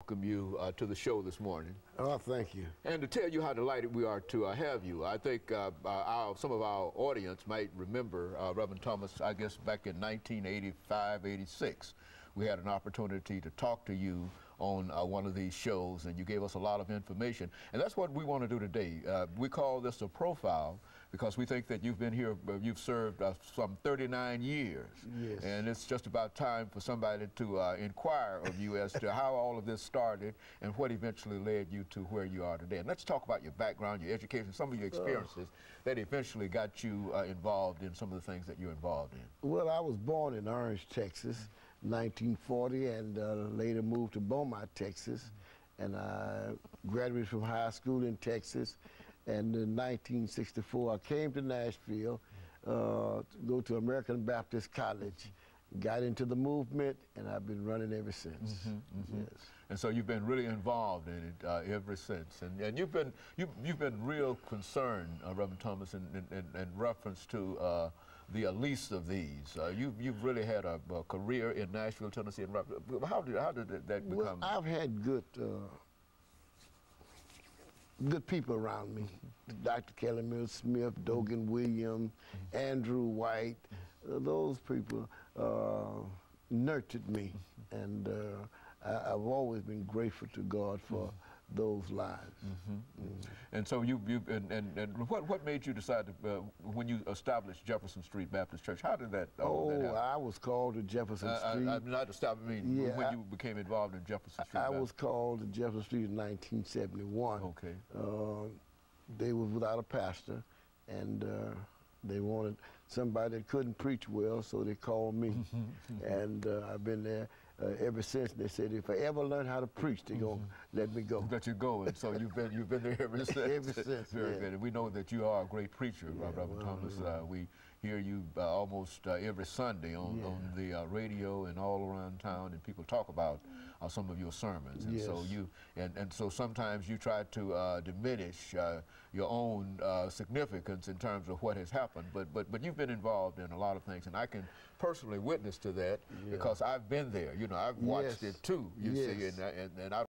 Welcome you to the show this morning. Oh, thank you. And to tell you how delighted we are to have you. I think some of our audience might remember Reverend Thomas, I guess back in 1985, 86. We had an opportunity to talk to you on one of these shows, and you gave us a lot of information. And that's what we want to do today. We call this a profile because we think that you've been here, you've served some 39 years. Yes. And it's just about time for somebody to inquire of you as to how all of this started and what eventually led you to where you are today. And let's talk about your background, your education, some of your experiences that eventually got you involved in some of the things that you're involved in. Well, I was born in Orange, Texas, 1940, and later moved to Beaumont, Texas. And I graduated from high school in Texas. And in 1964, I came to Nashville to go to American Baptist College. Got into the movement, and I've been running ever since. Yes. And so you've been really involved in it ever since. And you've been real concerned, Reverend Thomas, in reference to the least of these. You've really had a career in Nashville, Tennessee. And how did that become? Well, I've had good people around me. Dr. Kelly Mills Smith, Dogan Williams, Andrew White. Those people nurtured me, and I've always been grateful to God for those lives. And so what made you decide to, when you established Jefferson Street Baptist Church, how did that happen? I was called to Jefferson Street. When you became involved in Jefferson Street. I was called to Jefferson Street in 1971. Okay. They were without a pastor, and they wanted somebody that couldn't preach well, so they called me. And I've been there ever since. They said if I ever learn how to preach, they're going to let me go. Let you go, and so you've been there ever since. Ever since. Very good. And we know that you are a great preacher, Reverend Thomas. We hear you almost every Sunday on the radio and all around town, and people talk about some of your sermons. And so so sometimes you try to diminish your own significance in terms of what has happened, but you've been involved in a lot of things, and I can personally witness to that because I've been there. You know, I've watched it too. You see, and I